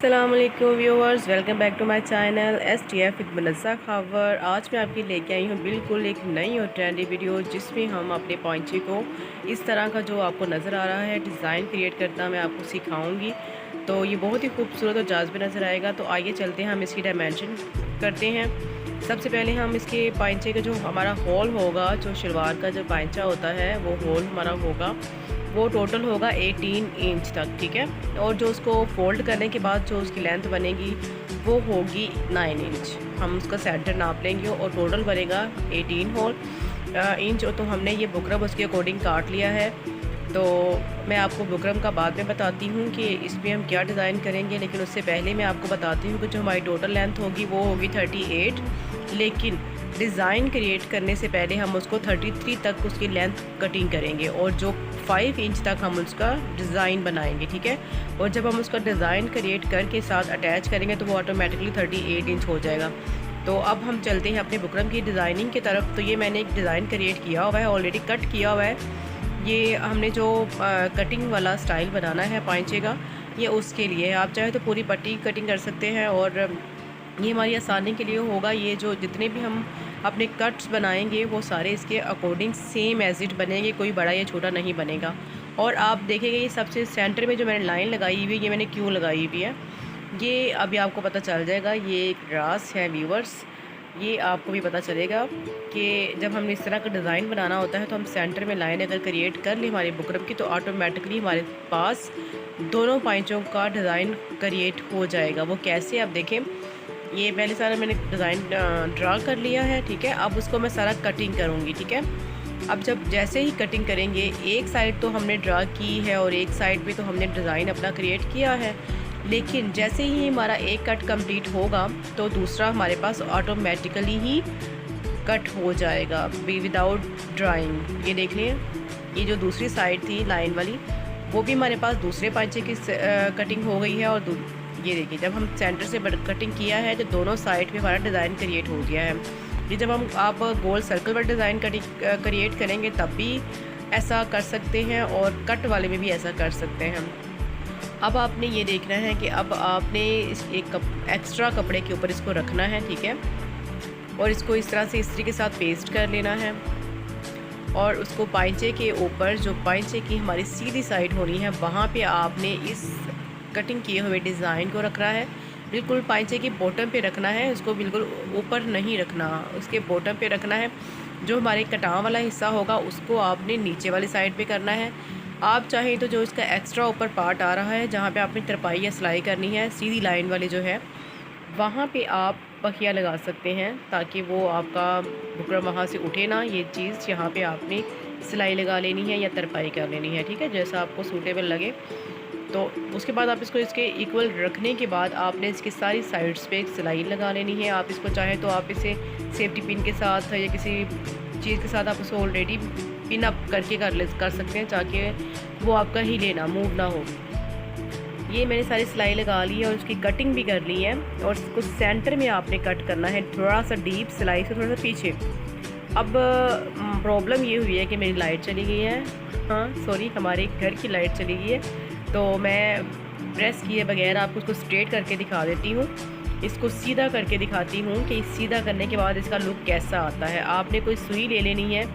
अस्सलामुअलैकुम viewers, welcome back to my channel STF with मनज़्ज़ा खबर। आज मैं आपके लेके आई हूँ बिल्कुल एक नई और ट्रेंडी वीडियो, जिसमें हम अपने पॉइंचे को इस तरह का जो आपको नज़र आ रहा है डिज़ाइन क्रिएट करता मैं आपको सिखाऊंगी। तो ये बहुत ही खूबसूरत और जाज़ब नज़र आएगा। तो आइए चलते हैं, हम इसकी डायमेंशन करते हैं। सबसे पहले हम इसके पाइंचे का जो हमारा हॉल होगा, जो शलवार का जो पाइंचा होता है वो हॉल हमारा होगा, वो टोटल होगा 18 इंच तक, ठीक है। और जो उसको फोल्ड करने के बाद जो उसकी लेंथ बनेगी वो होगी 9 इंच। हम उसका सेंटर नाप लेंगे और टोटल बनेगा 18 होल इंच। तो हमने ये बुकरम उसके अकॉर्डिंग काट लिया है। तो मैं आपको बुकरम का बाद में बताती हूँ कि इसमें हम क्या डिज़ाइन करेंगे, लेकिन उससे पहले मैं आपको बताती हूँ कि जो हमारी टोटल लेंथ होगी वो होगी 38। लेकिन डिज़ाइन क्रिएट करने से पहले हम उसको 33 तक उसकी लेंथ कटिंग करेंगे और जो 5 इंच तक हम उसका डिज़ाइन बनाएंगे, ठीक है। और जब हम उसका डिज़ाइन क्रिएट करके साथ अटैच करेंगे तो वो ऑटोमेटिकली 38 इंच हो जाएगा। तो अब हम चलते हैं अपने बुकरम की डिज़ाइनिंग की तरफ। तो ये मैंने एक डिज़ाइन क्रिएट किया हुआ है, ऑलरेडी कट किया हुआ है। ये हमने जो कटिंग वाला स्टाइल बनाना है पाइंचे का, ये उसके लिए आप चाहे तो पूरी पट्टी कटिंग कर सकते हैं और ये हमारी आसानी के लिए होगा। ये जो जितने भी हम अपने कट्स बनाएंगे वो सारे इसके अकॉर्डिंग सेम एज इट बनेंगे, कोई बड़ा या छोटा नहीं बनेगा। और आप देखेंगे ये सबसे सेंटर में जो मैंने लाइन लगाई हुई है, ये मैंने क्यों लगाई हुई है ये अभी आपको पता चल जाएगा। ये एक राज है व्यूवर्स, ये आपको भी पता चलेगा कि जब हमने इस तरह का डिज़ाइन बनाना होता है तो हम सेंटर में लाइन अगर क्रिएट कर लें हमारे बुकरम की, तो ऑटोमेटिकली हमारे पास दोनों पाइंचों का डिज़ाइन क्रिएट हो जाएगा। वो कैसे, आप देखें। ये पहले सारा मैंने डिज़ाइन ड्रा कर लिया है, ठीक है। अब उसको मैं सारा कटिंग करूँगी, ठीक है। अब जब जैसे ही कटिंग करेंगे, एक साइड तो हमने ड्रा की है और एक साइड पे तो हमने डिज़ाइन अपना क्रिएट किया है, लेकिन जैसे ही हमारा एक कट कंप्लीट होगा तो दूसरा हमारे पास ऑटोमेटिकली ही कट हो जाएगा विदाउट ड्राइंग। ये देख लें, ये जो दूसरी साइड थी लाइन वाली वो भी हमारे पास दूसरे पांचे की कटिंग हो गई है। और ये देखिए, जब हम सेंटर से कटिंग किया है तो दोनों साइड पे हमारा डिज़ाइन क्रिएट हो गया है। ये जब हम आप गोल सर्कल पर डिज़ाइन क्रिएट करेंगे तब भी ऐसा कर सकते हैं और कट वाले में भी ऐसा कर सकते हैं। अब आपने ये देखना है कि अब आपने एक एक्स्ट्रा कपड़े के ऊपर इसको रखना है, ठीक है। और इसको इस तरह से इस्त्री के साथ पेस्ट कर लेना है और उसको पाइंचे के ऊपर, जो पाइंचे की हमारी सीधी साइड होनी है, वहाँ पे आपने इस कटिंग किए हुए डिज़ाइन को रखना है। बिल्कुल पाइंचे की बॉटम पे रखना है, उसको बिल्कुल ऊपर नहीं रखना, उसके बॉटम पे रखना है। जो हमारे कटाव वाला हिस्सा होगा उसको आपने नीचे वाली साइड पे करना है। आप चाहें तो जो इसका एक्स्ट्रा ऊपर पार्ट आ रहा है, जहाँ पे आपने तरपाई या सिलाई करनी है, सीधी लाइन वाली जो है, वहाँ पे आप पखिया लगा सकते हैं ताकि वो आपका बुकरम वहाँ से उठे ना। ये चीज़ यहाँ पे आपने सिलाई लगा लेनी है या तरपाई कर लेनी है, ठीक है, जैसा आपको सूटेबल लगे। तो उसके बाद आप इसको इसके इक्वल रखने के बाद आपने इसकी सारी साइड्स पे एक सिलाई लगा लेनी है। आप इसको चाहे तो आप इसे सेफ्टी पिन के साथ या किसी चीज़ के साथ आप उसको ऑलरेडी पिन अप करके कर सकते हैं, ताकि वो आपका हिले ना, मूव ना हो। ये मैंने सारी सिलाई लगा ली है और उसकी कटिंग भी कर ली है। और इसको सेंटर में आपने कट करना है, थोड़ा सा डीप सिलाई से थोड़ा सा पीछे। अब प्रॉब्लम ये हुई है कि मेरी लाइट चली गई है, हाँ सॉरी, हमारे घर की लाइट चली गई है। तो मैं प्रेस किए बगैर आपको उसको स्ट्रेट करके दिखा देती हूँ, इसको सीधा करके दिखाती हूँ कि सीधा करने के बाद इसका लुक कैसा आता है। आपने कोई सुई ले लेनी है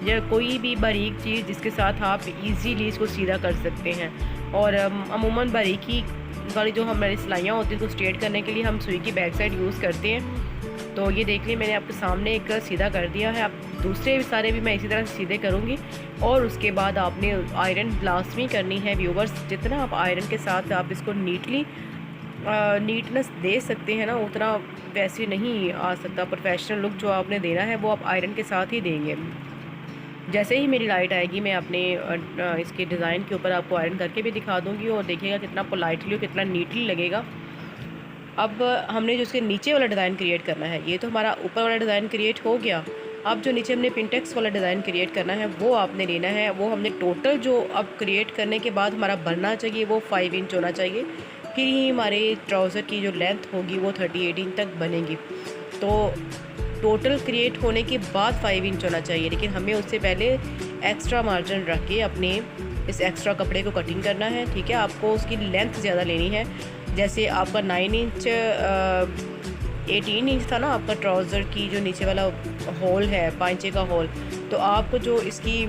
या कोई भी बारीक चीज़ जिसके साथ आप इजीली इसको सीधा कर सकते हैं। और अमूमन बारीकी वाली जो हमारी सिलाइयाँ होती हैं उसको स्ट्रेट करने के लिए हम सुई की बैक साइड यूज़ करते हैं। तो ये देख लिया, मैंने आपके सामने एक सीधा कर दिया है। अब दूसरे सारे भी मैं इसी तरह सीधे करूँगी। और उसके बाद आपने आयरन लाजमी करनी है व्यूवर्स। जितना आप आयरन के साथ आप इसको नीटनेस दे सकते हैं ना, उतना वैसे नहीं आ सकता। प्रोफेशनल लुक जो आपने देना है वो आप आयरन के साथ ही देंगे। जैसे ही मेरी लाइट आएगी मैं अपने इसके डिज़ाइन के ऊपर आपको आयरन करके भी दिखा दूँगी और देखिएगा कितना पोलाइटली और कितना नीटली लगेगा। अब हमने जो इसके नीचे वाला डिज़ाइन क्रिएट करना है, ये तो हमारा ऊपर वाला डिज़ाइन क्रिएट हो गया। अब जो नीचे हमने पिंटेक्स वाला डिज़ाइन क्रिएट करना है वो आपने लेना है। वो हमने टोटल जो अब क्रिएट करने के बाद हमारा बनना चाहिए वो 5 इंच होना चाहिए। फिर ही हमारे ट्राउज़र की जो लेंथ होगी वो 38 इंच तक बनेगी। तो टोटल क्रिएट होने के बाद 5 इंच होना चाहिए, लेकिन हमें उससे पहले एक्स्ट्रा मार्जिन रख के अपने इस एक्स्ट्रा कपड़े को कटिंग करना है, ठीक है। आपको उसकी लेंथ ज़्यादा लेनी है जैसे आपका 9 इंच 18 इंच था ना आपका ट्राउज़र की जो नीचे वाला होल है, पाइंचे का होल, तो आपको जो इसकी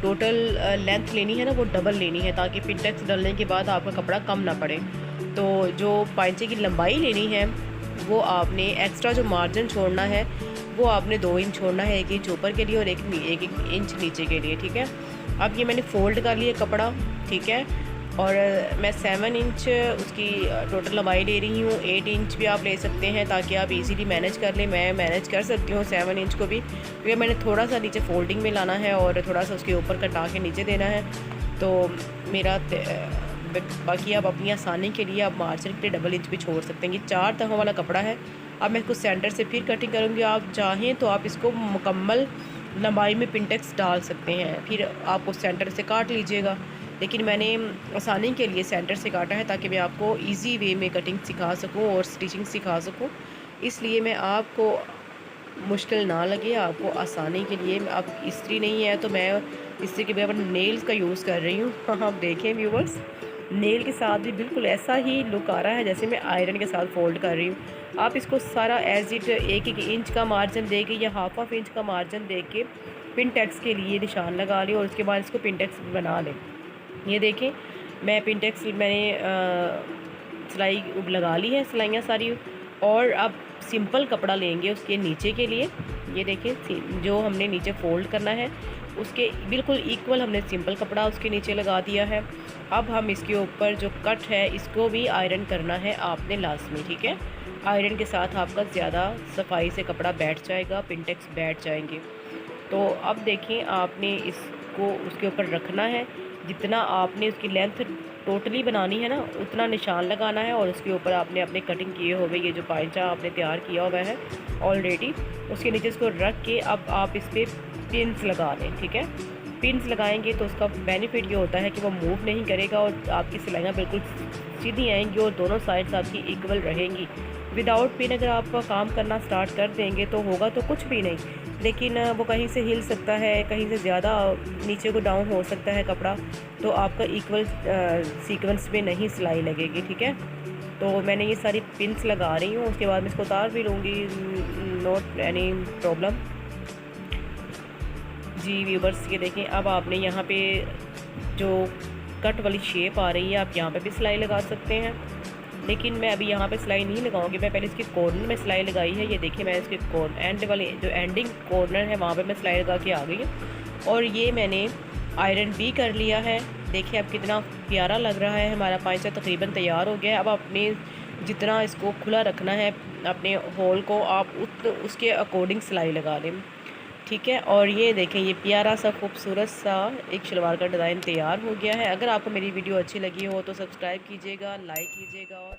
टोटल लेंथ लेनी है ना वो डबल लेनी है, ताकि पिनटेक्स डालने के बाद आपका कपड़ा कम ना पड़े। तो जो पाइंचे की लंबाई लेनी है वो आपने एक्स्ट्रा जो मार्जिन छोड़ना है वो आपने 2 इंच छोड़ना है, 1 इंच ऊपर के लिए और 1 इंच नीचे के लिए, ठीक है। अब ये मैंने फ़ोल्ड कर लिया कपड़ा, ठीक है। और मैं 7 इंच उसकी टोटल लंबाई ले रही हूँ। 8 इंच भी आप ले सकते हैं ताकि आप इजीली मैनेज कर लें। मैं मैनेज कर सकती हूँ 7 इंच को भी, क्योंकि मैंने थोड़ा सा नीचे फोल्डिंग में लाना है और थोड़ा सा उसके ऊपर कटा के नीचे देना है। तो मेरा बाकी आप अपनी आसानी के लिए आप मार्जिन के लिए डबल इंच भी छोड़ सकते हैं। ये 4 तहों वाला कपड़ा है। अब मैं इसको सेंटर से फिर कटिंग करूँगी। आप चाहें तो आप इसको मुकम्मल लंबाई में पिनटेक्स डाल सकते हैं, फिर आप उस सेंटर से काट लीजिएगा। लेकिन मैंने आसानी के लिए सेंटर से काटा है ताकि मैं आपको इजी वे में कटिंग सिखा सकूं और स्टिचिंग सिखा सकूं। इसलिए मैं आपको मुश्किल ना लगे, आपको आसानी के लिए। अब इस्त्री नहीं है तो मैं इस्त्री के बजाय नेल्स का यूज़ कर रही हूँ। हाँ, आप देखें व्यूवर्स, नेल के साथ भी बिल्कुल ऐसा ही लुक आ रहा है जैसे मैं आयरन के साथ फोल्ड कर रही हूँ। आप इसको सारा एज इट 1 इंच का मार्जिन दे के या हाफ इंच का मार्जिन दे के पिन टैक्स के लिए निशान लगा लें और उसके बाद इसको पिन टैक्स बना लें। ये देखें, मैं पिन टैक्स मैंने सिलाई लगा ली है, सिलाइयाँ सारी। और अब सिंपल कपड़ा लेंगे उसके नीचे के लिए। ये देखें, जो हमने नीचे फ़ोल्ड करना है उसके बिल्कुल इक्वल हमने सिंपल कपड़ा उसके नीचे लगा दिया है। अब हम इसके ऊपर जो कट है इसको भी आयरन करना है आपने लाजमी, ठीक है। आयरन के साथ आपका ज़्यादा सफाई से कपड़ा बैठ जाएगा, पिनटेक्स बैठ जाएंगे। तो अब देखें, आपने इसको उसके ऊपर रखना है। जितना आपने उसकी लेंथ टोटली बनानी है ना उतना निशान लगाना है और उसके ऊपर आपने अपने कटिंग किए हुए ये जो पाइंचा आपने तैयार किया हुआ है ऑलरेडी, उसके नीचे इसको रख के अब आप इस पर पिन्स लगा लें, ठीक है। पिन्स लगाएंगे तो उसका बेनिफिट ये होता है कि वो मूव नहीं करेगा और आपकी सिलाइयाँ बिल्कुल सीधी आएंगी और दोनों साइड्स आपकी इक्वल रहेंगी। विदाउट पिन अगर आप काम करना स्टार्ट कर देंगे तो होगा तो कुछ भी नहीं, लेकिन वो कहीं से हिल सकता है, कहीं से ज़्यादा नीचे को डाउन हो सकता है कपड़ा, तो आपका इक्वल सीक्वेंस में नहीं सिलाई लगेगी, ठीक है। तो मैंने ये सारी पिन्स लगा रही हूँ, उसके बाद मैं इसको उतार भी लूँगी, नॉट एनी प्रॉब्लम। जी व्यूवर्स, ये देखें, अब आपने यहाँ पे जो कट वाली शेप आ रही है आप यहाँ पे भी सिलाई लगा सकते हैं, लेकिन मैं अभी यहाँ पे सिलाई नहीं लगाऊंगी। मैं पहले इसके कॉर्नर में सिलाई लगाई है। ये देखिए, मैं इसके एंड वाले जो एंडिंग कॉर्नर है वहाँ पे मैं सिलाई लगा के आ गई हूँ और ये मैंने आयरन भी कर लिया है। देखिए अब कितना प्यारा लग रहा है, हमारा पाइचा तकरीबन तैयार हो गया है। अब आपने जितना इसको खुला रखना है अपने होल को, आप उसके अकॉर्डिंग सिलाई लगा लें, ठीक है। और ये देखें, ये प्यारा सा खूबसूरत सा एक शलवार का डिज़ाइन तैयार हो गया है। अगर आपको मेरी वीडियो अच्छी लगी हो तो सब्सक्राइब कीजिएगा, लाइक कीजिएगा और